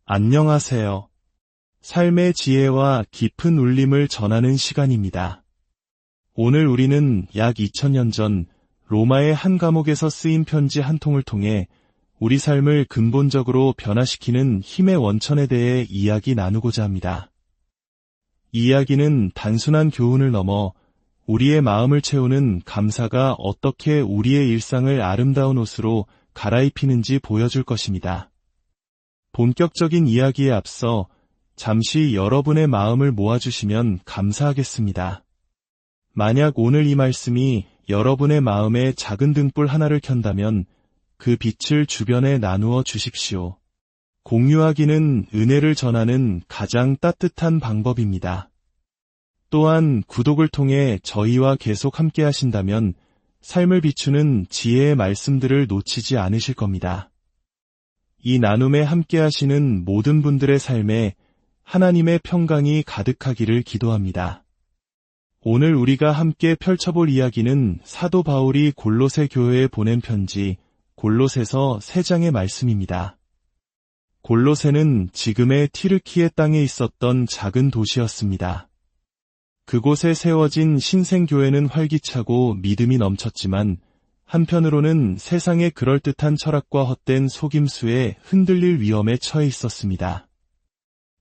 안녕하세요. 삶의 지혜와 깊은 울림을 전하는 시간입니다. 오늘 우리는 약 2000년 전 로마의 한 감옥에서 쓰인 편지 한 통을 통해 우리 삶을 근본적으로 변화시키는 힘의 원천에 대해 이야기 나누고자 합니다. 이 이야기는 단순한 교훈을 넘어 우리의 마음을 채우는 감사가 어떻게 우리의 일상을 아름다운 옷으로 갈아입히는지 보여줄 것입니다. 본격적인 이야기에 앞서 잠시 여러분의 마음을 모아주시면 감사하겠습니다. 만약 오늘 이 말씀이 여러분의 마음에 작은 등불 하나를 켠다면 그 빛을 주변에 나누어 주십시오. 공유하기는 은혜를 전하는 가장 따뜻한 방법입니다. 또한 구독을 통해 저희와 계속 함께 하신다면 삶을 비추는 지혜의 말씀들을 놓치지 않으실 겁니다. 이 나눔에 함께 하시는 모든 분들의 삶에 하나님의 평강이 가득하기를 기도합니다. 오늘 우리가 함께 펼쳐볼 이야기는 사도 바울이 골로새 교회에 보낸 편지 골로새서 3장의 말씀입니다. 골로새는 지금의 티르키의 땅에 있었던 작은 도시였습니다. 그곳에 세워진 신생교회는 활기차고 믿음이 넘쳤지만 한편으로는 세상의 그럴듯한 철학과 헛된 속임수에 흔들릴 위험에 처해 있었습니다.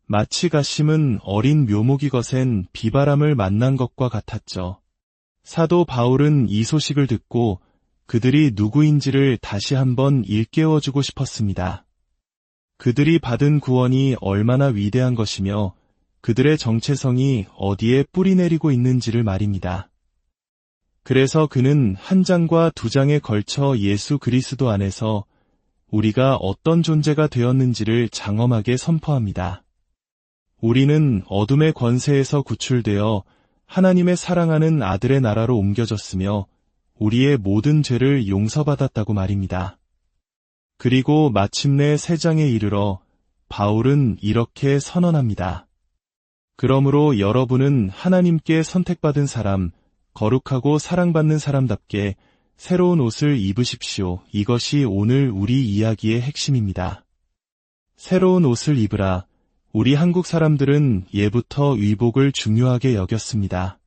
마치 갓 심은 어린 묘목이 거센 비바람을 만난 것과 같았죠. 사도 바울은 이 소식을 듣고 그들이 누구인지를 다시 한번 일깨워주고 싶었습니다. 그들이 받은 구원이 얼마나 위대한 것이며 그들의 정체성이 어디에 뿌리내리고 있는지를 말입니다. 그래서 그는 1장과 2장에 걸쳐 예수 그리스도 안에서 우리가 어떤 존재가 되었는지를 장엄하게 선포합니다. 우리는 어둠의 권세에서 구출되어 하나님의 사랑하는 아들의 나라로 옮겨졌으며 우리의 모든 죄를 용서받았다고 말입니다. 그리고 마침내 3장에 이르러 바울은 이렇게 선언합니다. 그러므로 여러분은 하나님께 선택받은 사람, 거룩하고 사랑받는 사람답게 새로운 옷을 입으십시오. 이것이 오늘 우리 이야기의 핵심입니다. 새로운 옷을 입으라. 우리 한국 사람들은 예부터 의복을 중요하게 여겼습니다.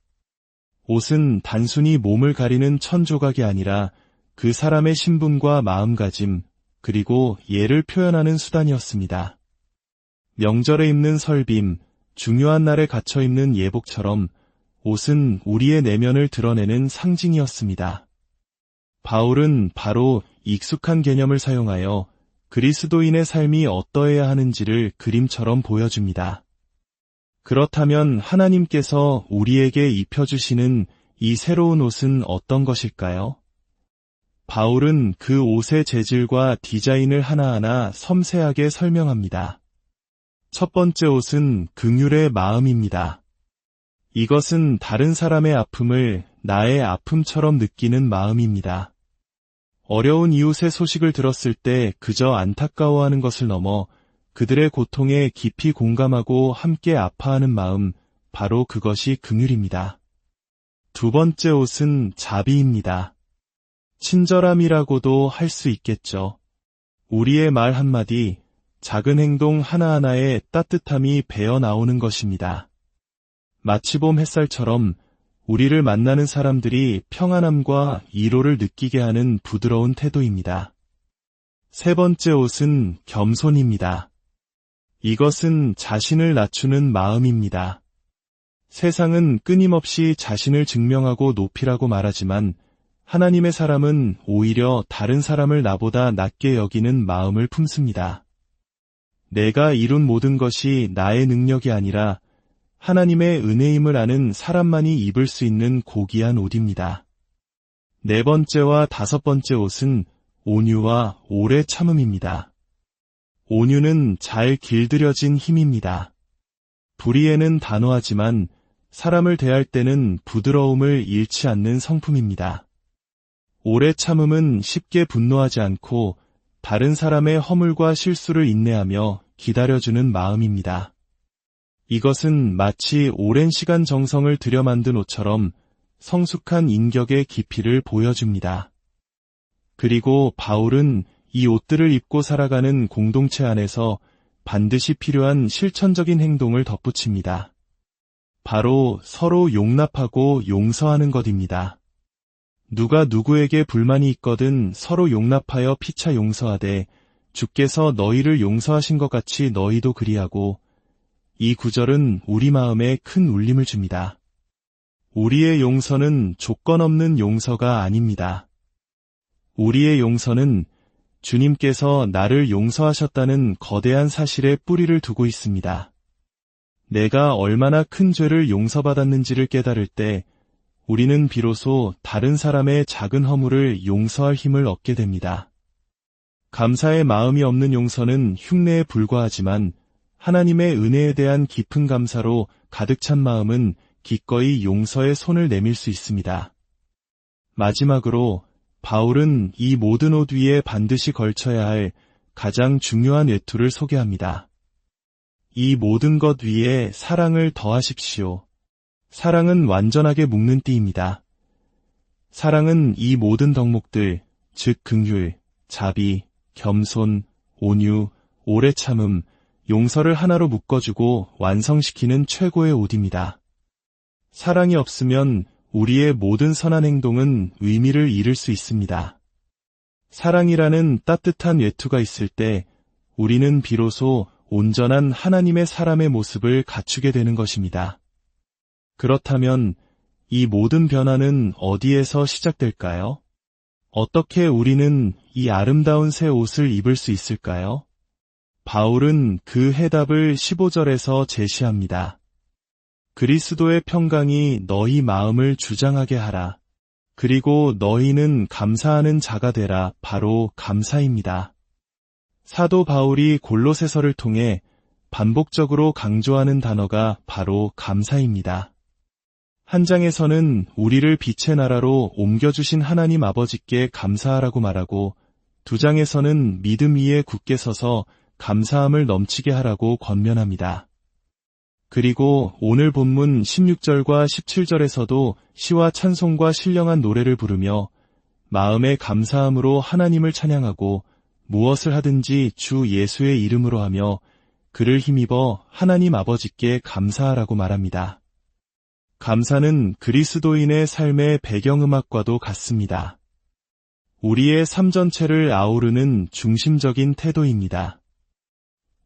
옷은 단순히 몸을 가리는 천조각이 아니라 그 사람의 신분과 마음가짐, 그리고 예를 표현하는 수단이었습니다. 명절에 입는 설빔, 중요한 날에 갖춰 입는 예복처럼 옷은 우리의 내면을 드러내는 상징이었습니다. 바울은 바로 익숙한 개념을 사용하여 그리스도인의 삶이 어떠해야 하는지를 그림처럼 보여줍니다. 그렇다면 하나님께서 우리에게 입혀주시는 이 새로운 옷은 어떤 것일까요? 바울은 그 옷의 재질과 디자인을 하나하나 섬세하게 설명합니다. 첫 번째 옷은 긍휼의 마음입니다. 이것은 다른 사람의 아픔을 나의 아픔처럼 느끼는 마음입니다. 어려운 이웃의 소식을 들었을 때 그저 안타까워하는 것을 넘어 그들의 고통에 깊이 공감하고 함께 아파하는 마음, 바로 그것이 긍휼입니다. 두 번째 옷은 자비입니다. 친절함이라고도 할 수 있겠죠. 우리의 말 한마디, 작은 행동 하나하나에 따뜻함이 배어나오는 것입니다. 마치 봄 햇살처럼 우리를 만나는 사람들이 평안함과 위로를 느끼게 하는 부드러운 태도입니다. 세 번째 옷은 겸손입니다. 이것은 자신을 낮추는 마음입니다. 세상은 끊임없이 자신을 증명하고 높이라고 말하지만 하나님의 사람은 오히려 다른 사람을 나보다 낮게 여기는 마음을 품습니다. 내가 이룬 모든 것이 나의 능력이 아니라 하나님의 은혜임을 아는 사람만이 입을 수 있는 고귀한 옷입니다. 네 번째와 다섯 번째 옷은 온유와 오래 참음입니다. 온유는 잘 길들여진 힘입니다. 불의에는 단호하지만 사람을 대할 때는 부드러움을 잃지 않는 성품입니다. 오래 참음은 쉽게 분노하지 않고 다른 사람의 허물과 실수를 인내하며 기다려주는 마음입니다. 이것은 마치 오랜 시간 정성을 들여 만든 옷처럼 성숙한 인격의 깊이를 보여줍니다. 그리고 바울은 이 옷들을 입고 살아가는 공동체 안에서 반드시 필요한 실천적인 행동을 덧붙입니다. 바로 서로 용납하고 용서하는 것입니다. 누가 누구에게 불만이 있거든 서로 용납하여 피차 용서하되 주께서 너희를 용서하신 것 같이 너희도 그리하고. 이 구절은 우리 마음에 큰 울림을 줍니다. 우리의 용서는 조건 없는 용서가 아닙니다. 우리의 용서는 주님께서 나를 용서하셨다는 거대한 사실에 뿌리를 두고 있습니다. 내가 얼마나 큰 죄를 용서받았는지를 깨달을 때 우리는 비로소 다른 사람의 작은 허물을 용서할 힘을 얻게 됩니다. 감사의 마음이 없는 용서는 흉내에 불과하지만 하나님의 은혜에 대한 깊은 감사로 가득 찬 마음은 기꺼이 용서의 손을 내밀 수 있습니다. 마지막으로 바울은 이 모든 옷 위에 반드시 걸쳐야 할 가장 중요한 외투를 소개합니다. 이 모든 것 위에 사랑을 더하십시오. 사랑은 완전하게 묶는 띠입니다. 사랑은 이 모든 덕목들, 즉 긍휼, 자비, 겸손, 온유, 오래 참음, 용서를 하나로 묶어주고 완성시키는 최고의 옷입니다. 사랑이 없으면 우리의 모든 선한 행동은 의미를 잃을 수 있습니다. 사랑이라는 따뜻한 외투가 있을 때 우리는 비로소 온전한 하나님의 사람의 모습을 갖추게 되는 것입니다. 그렇다면 이 모든 변화는 어디에서 시작될까요? 어떻게 우리는 이 아름다운 새 옷을 입을 수 있을까요? 바울은 그 해답을 15절에서 제시합니다. 그리스도의 평강이 너희 마음을 주장하게 하라. 그리고 너희는 감사하는 자가 되라. 바로 감사입니다. 사도 바울이 골로새서를 통해 반복적으로 강조하는 단어가 바로 감사입니다. 한 장에서는 우리를 빛의 나라로 옮겨주신 하나님 아버지께 감사하라고 말하고, 두 장에서는 믿음 위에 굳게 서서 감사함을 넘치게 하라고 권면합니다. 그리고 오늘 본문 16절과 17절에서도 시와 찬송과 신령한 노래를 부르며 마음의 감사함으로 하나님을 찬양하고 무엇을 하든지 주 예수의 이름으로 하며 그를 힘입어 하나님 아버지께 감사하라고 말합니다. 감사는 그리스도인의 삶의 배경음악과도 같습니다. 우리의 삶 전체를 아우르는 중심적인 태도입니다.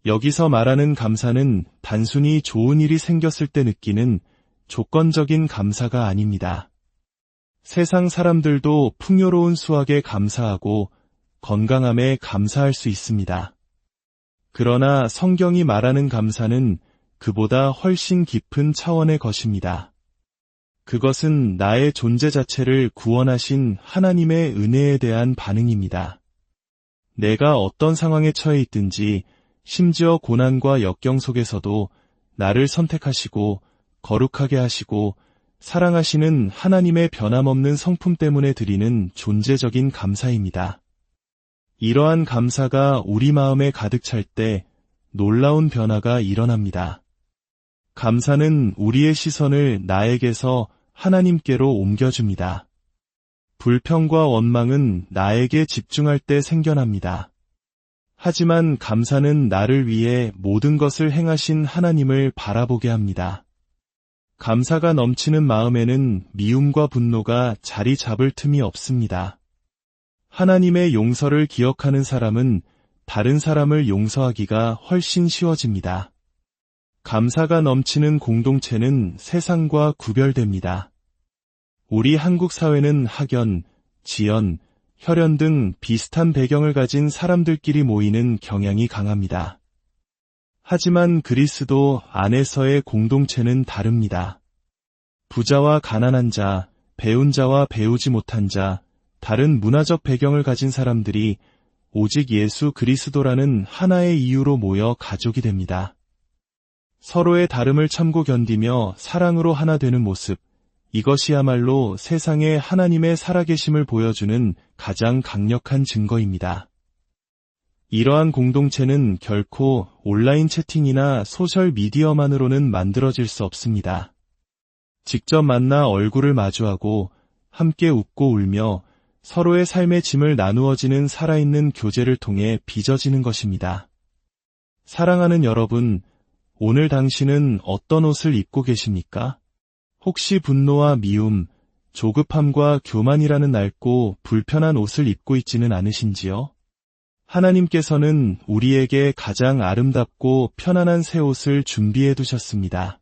여기서 말하는 감사는 단순히 좋은 일이 생겼을 때 느끼는 조건적인 감사가 아닙니다. 세상 사람들도 풍요로운 수확에 감사하고 건강함에 감사할 수 있습니다. 그러나 성경이 말하는 감사는 그보다 훨씬 깊은 차원의 것입니다. 그것은 나의 존재 자체를 구원하신 하나님의 은혜에 대한 반응입니다. 내가 어떤 상황에 처해 있든지 심지어 고난과 역경 속에서도 나를 선택하시고 거룩하게 하시고 사랑하시는 하나님의 변함없는 성품 때문에 드리는 존재적인 감사입니다. 이러한 감사가 우리 마음에 가득 찰 때 놀라운 변화가 일어납니다. 감사는 우리의 시선을 나에게서 하나님께로 옮겨줍니다. 불평과 원망은 나에게 집중할 때 생겨납니다. 하지만 감사는 나를 위해 모든 것을 행하신 하나님을 바라보게 합니다. 감사가 넘치는 마음에는 미움과 분노가 자리 잡을 틈이 없습니다. 하나님의 용서를 기억하는 사람은 다른 사람을 용서하기가 훨씬 쉬워집니다. 감사가 넘치는 공동체는 세상과 구별됩니다. 우리 한국 사회는 학연, 지연, 혈연 등 비슷한 배경을 가진 사람들끼리 모이는 경향이 강합니다. 하지만 그리스도 안에서의 공동체는 다릅니다. 부자와 가난한 자, 배운 자와 배우지 못한 자, 다른 문화적 배경을 가진 사람들이 오직 예수 그리스도라는 하나의 이유로 모여 가족이 됩니다. 서로의 다름을 참고 견디며 사랑으로 하나 되는 모습, 이것이야말로 세상에 하나님의 살아계심을 보여주는 가장 강력한 증거입니다. 이러한 공동체는 결코 온라인 채팅이나 소셜 미디어만으로는 만들어질 수 없습니다. 직접 만나 얼굴을 마주하고 함께 웃고 울며 서로의 삶의 짐을 나누어지는 살아있는 교제를 통해 빚어지는 것입니다. 사랑하는 여러분, 오늘 당신은 어떤 옷을 입고 계십니까? 혹시 분노와 미움, 조급함과 교만이라는 낡고 불편한 옷을 입고 있지는 않으신지요? 하나님께서는 우리에게 가장 아름답고 편안한 새 옷을 준비해 두셨습니다.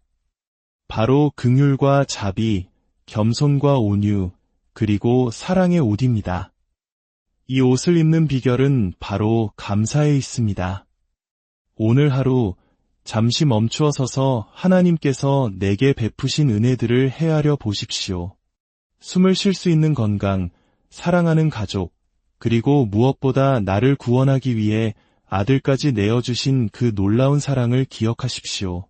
바로 긍휼과 자비, 겸손과 온유, 그리고 사랑의 옷입니다. 이 옷을 입는 비결은 바로 감사에 있습니다. 오늘 하루 잠시 멈추어 서서 하나님께서 내게 베푸신 은혜들을 헤아려 보십시오. 숨을 쉴 수 있는 건강, 사랑하는 가족, 그리고 무엇보다 나를 구원하기 위해 아들까지 내어주신 그 놀라운 사랑을 기억하십시오.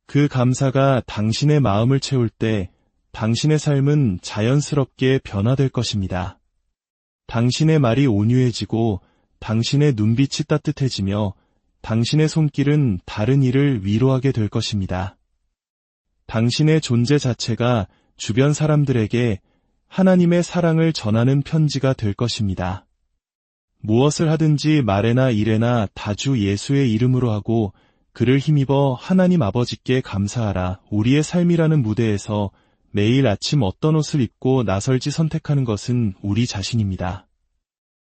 그 감사가 당신의 마음을 채울 때 당신의 삶은 자연스럽게 변화될 것입니다. 당신의 말이 온유해지고 당신의 눈빛이 따뜻해지며 당신의 손길은 다른 이를 위로하게 될 것입니다. 당신의 존재 자체가 주변 사람들에게 하나님의 사랑을 전하는 편지가 될 것입니다. 무엇을 하든지 말에나 일에나 다 주 예수의 이름으로 하고 그를 힘입어 하나님 아버지께 감사하라. 우리의 삶이라는 무대에서 매일 아침 어떤 옷을 입고 나설지 선택하는 것은 우리 자신입니다.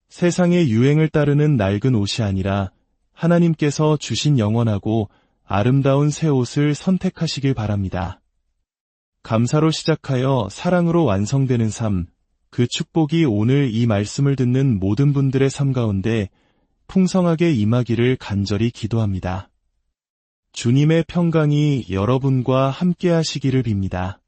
세상의 유행을 따르는 낡은 옷이 아니라 하나님께서 주신 영원하고 아름다운 새 옷을 선택하시길 바랍니다. 감사로 시작하여 사랑으로 완성되는 삶, 그 축복이 오늘 이 말씀을 듣는 모든 분들의 삶 가운데 풍성하게 임하기를 간절히 기도합니다. 주님의 평강이 여러분과 함께 하시기를 빕니다.